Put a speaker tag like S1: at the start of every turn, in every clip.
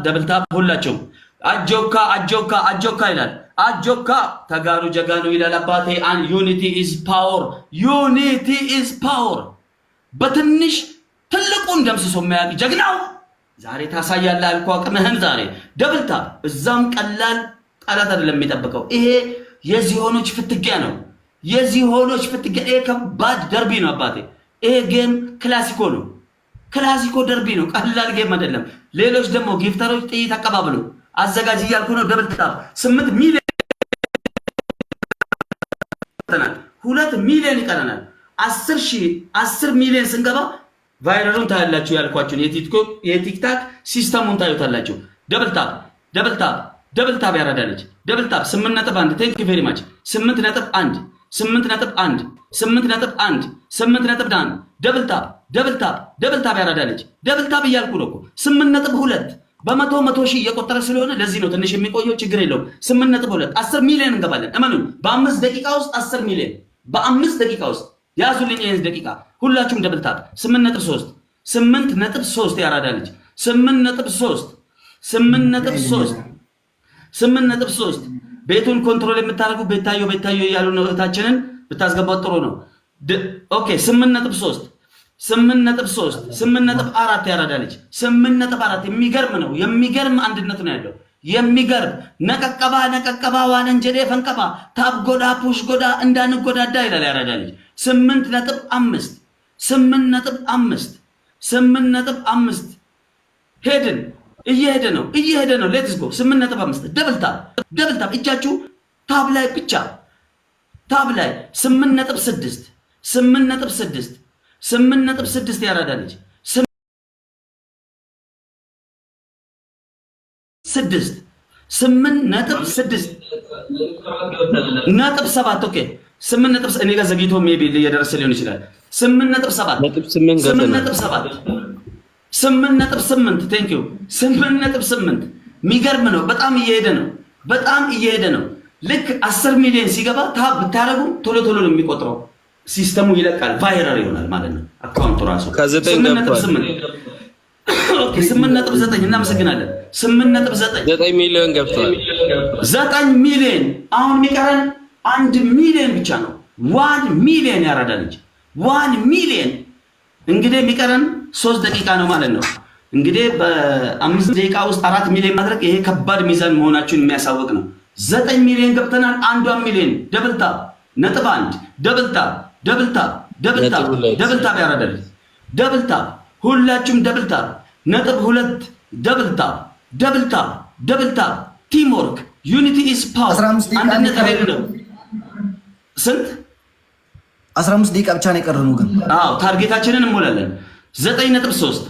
S1: ደብል ታፕ ሁላችሁም አጆካ ይላል። አጆካ ተጋሩ ጀጋኑ ይላል አባቴ። ዩኒቲ ኢዝ ፓወር። በትንሽ ትልቁን ደምስሶ የሚያውቅ ጀግናው ዛሬ ታሳያለህ አልኩ አቅምህን ዛሬ። ደብል ታፕ እዛም ቀላል ቃላት አይደለም የሚጠብቀው። ይሄ የዚሆኖች ፍትጊያ ነው። የዚሆኖች ፍትጊያ። ይሄ ከባድ ደርቢ ነው አባቴ። ይሄ ጌም ክላሲኮ ነው። ክላሲኮ ደርቢ ነው። ቀላል ጌም አይደለም። ሌሎች ደግሞ ጊፍተሮች ጥይት አቀባብሉ አዘጋጅ እያልኩ ነው። ደብል ታፕ 8 ሚሊዮን 2 ሚሊዮን ይቀረናል። 10 ሚሊዮን ስንገባ ቫይረሉን ታያላችሁ ያልኳችሁን የቲክታክ ሲስተሙን ታዩታላችሁ። ደብል ታፕ ያረዳለች። ደብል ታፕ 8.1 ቴንክ ዩ ቬሪ ማች 8.1 ደብል ታፕ ያረዳለች። ደብል ታፕ እያልኩ ነው እኮ 8.2 በመቶ ሺህ እየቆጠረ ስለሆነ ለዚህ ነው ትንሽ የሚቆየው። ችግር የለውም። 8.2 10 ሚሊዮን እንገባለን። እመኑ። በ5 ደቂቃ ውስጥ 10 ሚሊዮን በ5 ደቂቃ ውስጥ ያዙልኝ። ይሄን ደቂቃ ሁላችሁም ደብል ታፕ 8.3 ያራዳለች። 8.3 ቤቱን ኮንትሮል የምታደርጉ ቤታዮ እያሉ ነው። እህታችንን ብታስገባው ጥሩ ነው። ኦኬ 8.4 ያራዳለች። 8.4 የሚገርም ነው። የሚገርም አንድነት ነው ያለው። የሚገርም ነቀቀባ ዋለንጀዴ ፈንቀባ ታብ ጎዳ ፑሽ ጎዳ እንዳንጎዳዳ ይላል ያራዳለች። 8.5 ሄድን። እየሄደ ነው። ሌትስ ጎ 8.5 ደብል ታፕ እጃችሁ ታብ ላይ ብቻ ታብ ላይ 8.6 ያራዳለች። 8.7 ኦኬ 8 እኔ ጋር ዘግይቶ ሜቢ እየደረሰ ሊሆን ይችላል። 8.8 ቴንክ ዩ 8.8 የሚገርም ነው። በጣም እየሄደ ነው። ልክ 10 ሚሊዮን ሲገባ ታብ ብታረጉ ቶሎ ነው የሚቆጥረው። ሲስተሙ ይለቃል። ቫይራል ይሆናል ማለት ነው አካውንቱ ራሱ። 8.9 እናመሰግናለን። 9
S2: ሚሊዮን ገብቷል።
S1: 9 ሚሊዮን አሁን የሚቀረን 1 ሚሊዮን ብቻ ነው። 1 ሚሊዮን ያራዳለች። 1 ሚሊዮን እንግዲህ የሚቀረን 3 ደቂቃ ነው ማለት ነው። እንግዲህ በ5 ደቂቃ ውስጥ 4 ሚሊዮን ማድረግ ይሄ ከባድ ሚዛን መሆናችሁን የሚያሳውቅ ነው። 9 ሚሊዮን ገብተናል። 1 ሚሊዮን ደብል ታፕ ነጥብ 1 ደብል ታፕ ያራዳለች። ደብል ታፕ ሁላችሁም ደብል ታፕ ነጥብ 2 ደብል ታፕ ቲም ወርክ ዩኒቲ ኢዝ ፓወር። አንድነት ኃይል ነው። ስንት
S3: 15 ደቂቃ ብቻ ነው የቀረነው ግን
S1: ታርጌታችንን እንሞላለን። 9.3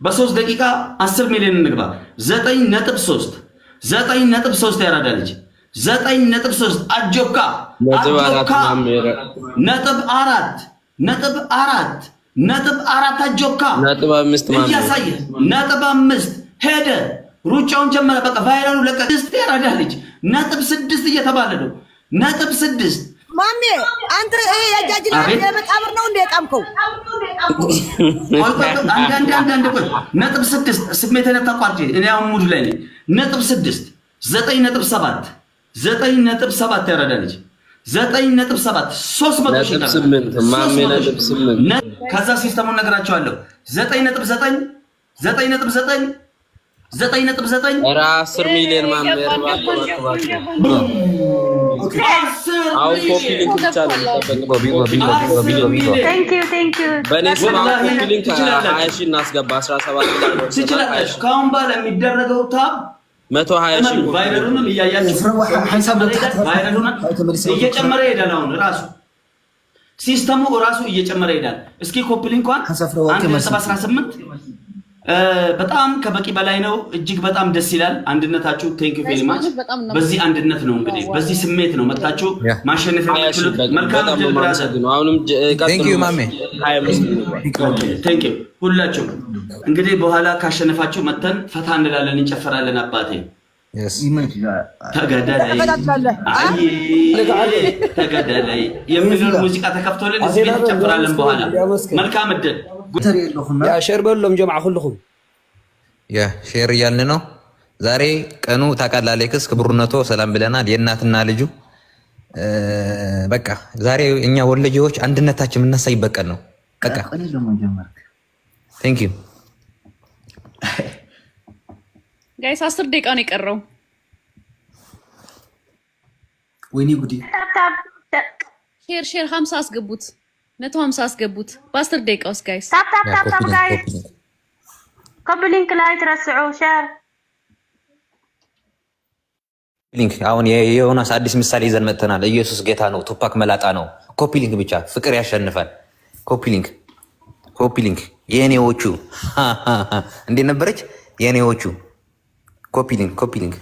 S1: በ3 ደቂቃ 10 ሚሊዮን እንግባ። 9.3 ያራዳለች። 9.3 አጆካ ነጥብ 4 አጆካ እያሳየ ነጥብ 5 ሄደ። ሩጫውን ጀመረ። በቃ ቫይራሉ ለቀ 6 ያራዳለች። ነጥብ 6 እየተባለ ነው። ነጥብ 6
S4: ማሜ አንተ ይሄ ያጃጅና የመቃብር ነው እንደ የቃምከው
S1: አንድ ነጥብ 6 ስሜቴን ተቋርጬ እኔ አሁን ሙድ ላይ ነኝ። ነጥብ 6 9.7 ያራዳለች። 9.7 300 ሺህ
S2: ማሜ ነጥብ 8
S1: ከዛ ሲስተሙን ነግራቸዋለሁ። 9.9
S2: ኧረ 10 ሚሊዮን ማሜ አሁን ኮፒ ሊንክ ብቻ ነው በእኔ ስም ኮፒ ሊንክ 20 ሺህ እናስገባ። 17
S1: ከአሁን በኋላ የሚደረገው ታብ
S2: 120 ሺህ
S1: ቫይረሉንም እያያችሁ እየጨመረ ይሄዳል። አሁን ራሱ ሲስተሙ ራሱ እየጨመረ ይሄዳል። እስኪ ኮፒ ሊንኳን 1.18 በጣም ከበቂ በላይ ነው። እጅግ በጣም ደስ ይላል አንድነታችሁ። ቴንክ ዩ ቬሪ ማች። በዚህ አንድነት ነው እንግዲህ በዚህ ስሜት ነው መጣችሁ ማሸነፍ የምትችሉት። መልካም ድል ብራዘር።
S2: አሁንም
S3: ቴንክ ዩ ማሜ።
S1: ቴንክ ዩ ሁላችሁ። እንግዲህ በኋላ ካሸነፋችሁ መተን ፈታ እንላለን፣ እንጨፈራለን። አባቴ ተገደላይ የሚል ሙዚቃ ተከፍቶልን እዚህ ቤት እንጨፍራለን። በኋላ መልካም እድል
S3: ያ
S5: ሼር በሎም ጀማዓ ኩልኩም
S3: ያ ሼር እያልን ነው። ዛሬ ቀኑ ታውቃለህ አሌክስ ክብሩነቶ ሰላም ብለናል። የእናትና ልጁ በቃ ዛሬ እኛ ወለጆች አንድነታችን የምናሳይበት ቀን ነው። በቃ ቴንክ ዩ
S6: ጋይስ 10 ደቂቃ ነው የቀረው።
S3: ወይኔ ጉዲ
S6: ሼር 50 አስገቡት 150 አስገቡት በ10 ደቂቃ ውስጥ ጋይስ
S7: ታፕ ጋይስ ኮፒ ሊንክ ላይ ትረስዑ ሼር
S3: ሊንክ አሁን የዮናስ አዲስ ምሳሌ ይዘን መጥተናል። ኢየሱስ ጌታ ነው፣ ቱፓክ መላጣ ነው። ኮፒ ሊንክ ብቻ ፍቅር ያሸንፋል። ኮፒ ሊንክ የኔዎቹ እንዴት ነበረች? የኔዎቹ ኮፒ ሊንክ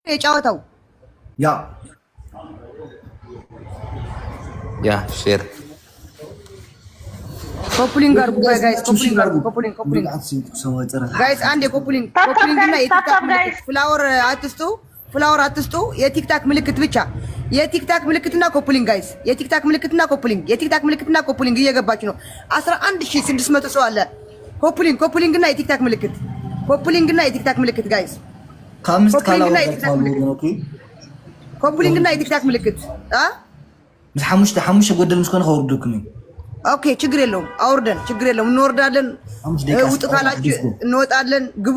S4: የጫወተው
S3: ያ ሼር
S4: ኮፕሊንግ አርጉ ጋይስ ኮፕሊንግ ጋይስ አንድ የኮፕሊንግ እና የቲክታክ ምልክት ፍላወር አትስጡ የቲክታክ ምልክት ብቻ የቲክታክ ምልክትና ኮፕሊንግ ጋይስ የቲክታክ ምልክትና ኮፕሊንግ እየገባች ነው 11600 ሰው አለ ኮፕሊንግ እና የቲክታክ ምልክት ጋይስ
S3: ከአምስት ካላው
S4: ኮፕሊንግ እና የቲክታክ ምልክት
S3: ምስ ሓሙሽተ ጎደል ምስኮነ ከወርደኩም
S4: ኦኬ ችግር የለውም አውርደን ችግር የለውም እንወርዳለን ውጡ ካላችሁ እንወጣለን ግቡ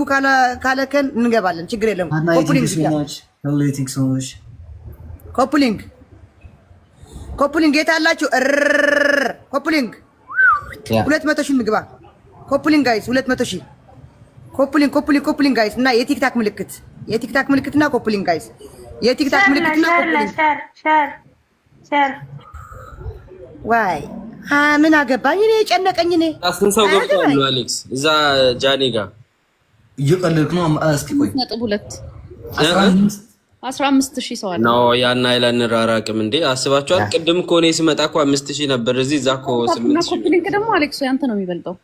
S4: ካለከን እንገባለን ችግር የለውም ኮፕሊንግ የታላችሁ ኮፕሊንግ 200 ሺህ እንግባ ኮፕሊንግ ጋይስ 200 ሺህ ኮፕሊንግ ጋይስ እና የቲክታክ ምልክትና ኮፕሊንግ ጋይስ የቲክታክ ምልክትና ኮፕሊንግ
S7: ሼር
S4: ዋይ ምን አገባኝ እኔ የጨነቀኝ እኔ
S2: አስተንሳው ገብቷል አሌክስ እዛ ጃኒ ጋር
S3: እየቀለድክ ነው። እስኪ ቆይ
S6: 2 15000 ሰው አለ
S2: ነው ያን አይላን ራራቅም እንዴ አስባችኋል? ቅድም እኮ እኔ ስመጣ እኮ 5000 ነበር እዚህ እዛ እኮ 8000
S6: ኮፕሊንግ ደግሞ አሌክስ ያንተ ነው የሚበልጠው።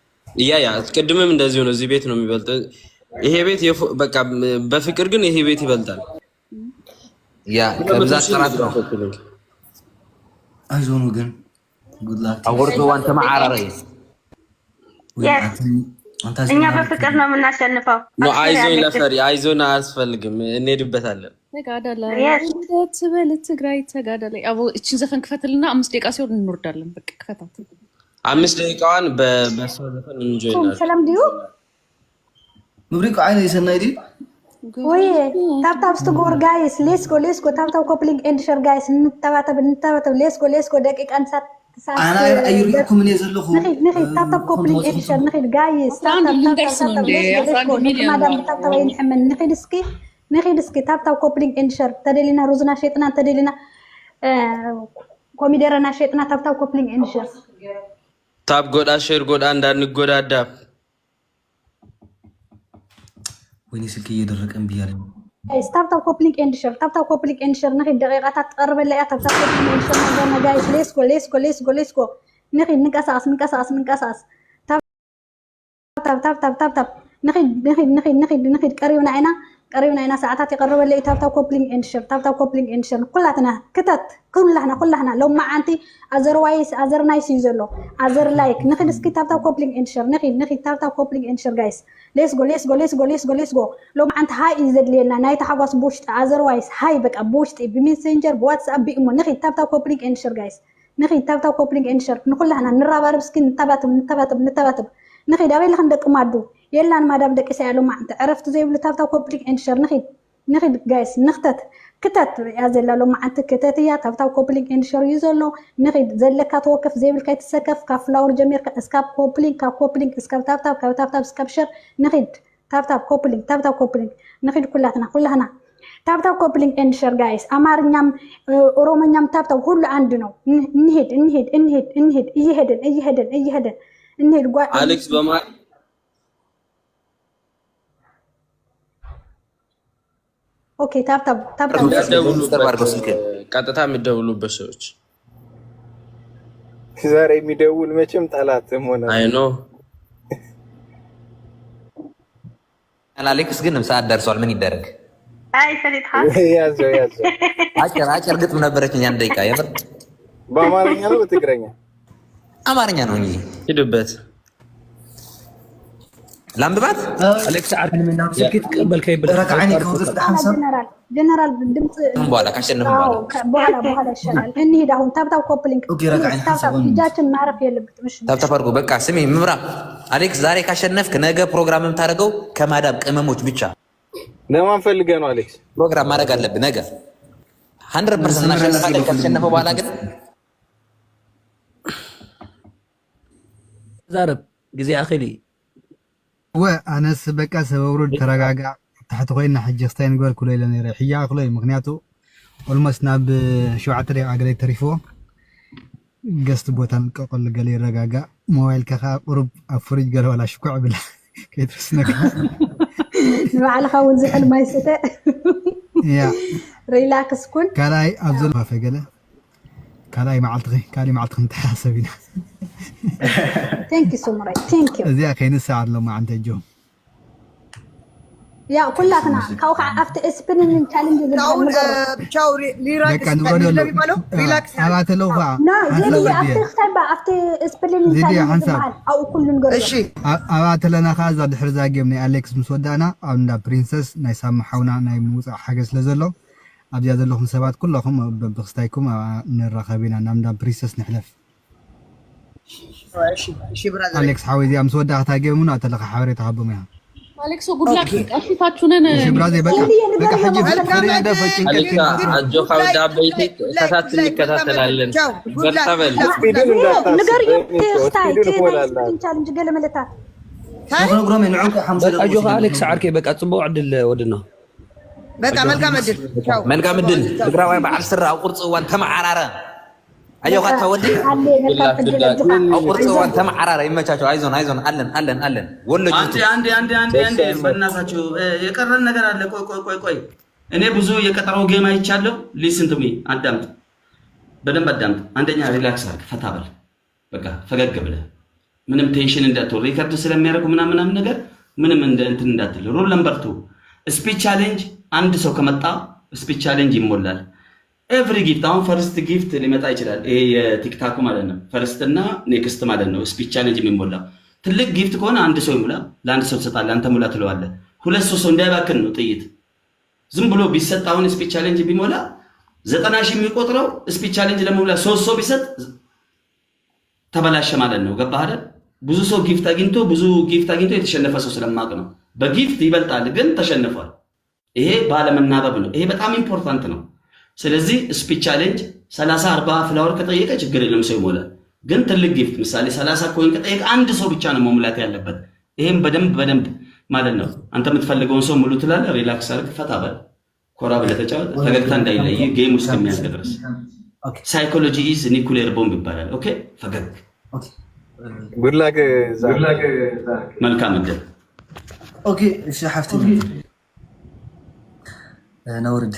S2: ያ ቅድምም እንደዚህ ነው። እዚህ ቤት ነው የሚበልጠው። ይሄ ቤት በቃ በፍቅር ግን ይሄ ቤት ይበልጣል።
S3: ያ ከብዛት ጥራት ነው። አይዞኑ ግን አወርዶ አንተ ማዓራረ
S7: እኛ በፍቅር ነው የምናሸንፈው።
S2: ነው አይዞን ለፈሪ አይዞን አያስፈልግም እንሄድበታለን።
S6: ተጋዳላ ትበል ትግራይ ተጋዳላ አቦ እቺን ዘፈን ክፈትልና 5 ደቂቃ ሲሆን እንወርዳለን። በቃ ክፈታት
S2: 5 ደቂቃዋን በሰው ዘፈን እንጆይናል።
S7: ሰላም ዲዩ
S3: ምብሪቅ አይነ የሰናይዲ
S7: ወይ ታፕ ስትጎር ጋይስ ሌትስ ጎ ታፕ ኮፕሊንግ ኤንድ ሼር ጋይስ እንተባተብ ሌትስ ጎ ደቂቃ እንሳት
S3: አና አይሪኩም እኔ ዘለኹ
S7: نخي تاب كوبلينج إيش نخي جايز نخي دسكي تاب كوبلينج إنشر تدلينا روزنا شيطنا تدلينا كوميديرنا شيطنا تاب كوبلينج إنشر
S2: تاب جود أشير جود أندر نجود أدب
S3: وين يسكي يدرك أنبياء
S7: تاب كوبلينج إنشر نخي دقيقة تقرب اللي تاب كوبلينج إنشر نجنا جايز ليس كو نخي نكاساس تاب نخي قريبنا عنا ساعات يقرب اللي تاب كوبلينج إنشر كلنا لو ما عندي أزر نايس يزلو أزر لايك نخي دسكي تاب كوبلينج إنشر نخي تاب كوبلينج إنشر جايز ليتس جو لو ما عند هاي يزد لنا نايت حواس بوشت أزر وايس هاي بك بوشت بمسنجر بواتساب بإمو نخي تاب كوبلينج إنشر جايز نخي تاب كوبلينج إنشر نقول لهنا نرى بسكين نتباتب نخي دابي لخن دق مادو يلا ما دام دق سالو ما انت عرفت زي بلو تاب كوبلينج إنشر نخي جايز نختت كتت يا زلالو ما انت كتت يا تاب كوبلينج إنشر يزلو نخي زلك توقف زي بالكاي تسكف كفلاور جمير اسكاب كوبلينج اسكاب تاب اسكاب شر نخي تاب كوبلينج نخي كلنا تاب كوبلينج إنشر جايز أمارنيام أورومانيام تاب كله عندنا نهيد يهدن نهيد
S2: أليكس بما
S7: اوكي تاب
S2: ቀጥታ የሚደውሉበት ሰዎች
S5: ዛሬ የሚደውል መቼም ጠላትም ሆነ
S2: አይ ኖ
S3: አሌክስ ግን ሰዓት ደርሷል። ምን ይደረግ?
S8: አይ ፈሪታ
S5: ያዘው ያዘው።
S3: አጭር ግጥም ነበረችኝ አንድ ደቂቃ የምር
S5: በአማርኛ ነው በትግረኛ?
S3: አማርኛ ነው እንጂ ሂዱበት ላምብባት
S9: አሌክስ ዓርክን ምና ስልክ ትቀበል ከይብል
S5: ረካዓኒ ከውዝፍ ሐምሳ
S7: ጀነራል ድምጽ
S3: በኋላ ካሸነፈ
S7: በኋላ ይሻላል። እንሂድ አሁን ታብታብ ኮፕሊንግ እጃችን ማረፍ የለበትም። እሺ
S3: ታብታብ አድርጎ በቃ ስሚ ምብራ አሌክስ ዛሬ ካሸነፍክ ነገ ፕሮግራም የምታደርገው ከማዳም ቅመሞች ብቻ
S5: ለማን ፈልገህ ነው አሌክስ?
S3: ፕሮግራም ማድረግ አለብህ ነገ 100% እናሸንፋለን። ከተሸነፈ በኋላ ግን
S9: ዛረብ ጊዜ አኺሊ
S10: وأنس بقى سبورد ترجع تحت خوينا حج ستين قول كله لنا ريحية كله مغنياته والمسنا بشو عتري عقلي تريفو قست بوتان قل قالي رجع موبايل كخا قرب أفرج قال ولا شكوع بلا كيترسنك
S7: على خاون زحل ما يستطيع
S10: يا
S7: ريلاكس كل
S10: كلاي أفضل ما فقله كلاي معلتغي كالي معلتغي متحاسبين
S7: ثانك يو سو ماتش ثانك يو
S10: زي كاين الساعة لو ما عندي جو
S7: يا كلنا كوخ عفت اسبرين تشالنج
S4: تشاو ريلاكس ريلاكس
S10: أبعت له فا
S7: لا زي عفت اختبا عفت اسبرين تشالنج او كل نقول
S4: እሺ
S10: أبعت لنا خازا دحر زاقي من أليكس مسودانا أو ندا برنسس ناي سامحونا ناي موصع حاجز لزلو أبيا زلهم سبات كلهم بخستايكم نرخبينا نامدا برنسس نحلف أليكس حاوي أمس وداها تاجمونا تلقى حواري تهبم يا
S6: አሌክስ ጉድላክ አሽታችሁነን
S10: برازي بقى حجي فري عندها فشين
S2: አሌክስ አጆካ ወዳ በይቴ ተከታተል ይከታተላለን በርታበል
S7: نقر يختاي تشالنج قال ملتا
S5: ፕሮግራም የንዑቅ ሐምሳ
S9: አጆካ አሌክስ ዓርኬ በቃ ጽቡቅ ዕድል ወድና
S4: በቃ መልካም እድል ቻው
S3: መልካም ዕድል ትግራዋይ በዓል ስራ ኣብ ቁርፂ እዋን ተመዓራረ አጆካ ተወዲ ኣብ ቁርፂ እዋን ተመዓራረ ይመቻቸው አይዞን አለን ወሎ
S1: አንዴ በእናታችሁ የቀረን ነገር አለ ቆይ እኔ ብዙ የቀጠረው ጌም አይቻለሁ ሊስን ቱ ሚ አዳምጥ በደንብ አዳምጥ አንደኛ ሪላክስ አድርግ ፈታ በል በቃ ፈገግ ብለህ ምንም ቴንሽን እንዳትወር ሪከርድ ስለሚያደርጉ ምናምን ነገር ምንም እንትን እንዳትል ሩል ነምበር 2 ስፒች ቻሌንጅ አንድ ሰው ከመጣ ስፒች ቻሌንጅ ይሞላል ኤቭሪ ጊፍት አሁን ፈርስት ጊፍት ሊመጣ ይችላል ይሄ የቲክታኩ ማለት ነው ፈርስት እና ኔክስት ማለት ነው ስፒች ቻሌንጅ የሚሞላ ትልቅ ጊፍት ከሆነ አንድ ሰው ይሙላ ለአንድ ሰው ትሰጣለህ አንተ ሙላ ትለዋለህ ሁለት ሰው እንዳይባክን ነው ጥይት ዝም ብሎ ቢሰጥ አሁን ስፒች ቻሌንጅ ቢሞላ 90,000 የሚቆጥረው ስፒች ቻሌንጅ ለመሙላ 3 ሰው ቢሰጥ ተበላሸ ማለት ነው ገባህ አይደል ብዙ ሰው ጊፍት አግኝቶ የተሸነፈ ሰው ስለማቅ ነው በጊፍት ይበልጣል ግን ተሸንፏል ይሄ ባለመናበብ ነው ይሄ በጣም ኢምፖርታንት ነው ስለዚህ ስፒች ቻሌንጅ 30-40 ፍላወር ከጠየቀ ችግር የለም ሰው ይሞላል ግን ትልቅ ጊፍት ምሳሌ 30 ኮይን ከጠየቀ አንድ ሰው ብቻ ነው መሙላት ያለበት ይሄም በደንብ ማለት ነው አንተ የምትፈልገውን ሰው ሙሉ ትላለህ ሪላክስ አድርግ ፈታ በል ኮራ ብለህ ተጫወት ፈገግታ እንዳይለይ ጌም ውስጥ የሚያስደርስ ሳይኮሎጂ ኢዝ ኒኩሌር ቦምብ ይባላል ኦኬ ፈገግ
S5: ኦኬ ጉድ ላክ
S1: መልካም እድል
S5: ኦኬ እሺ ሐፍቲ نورد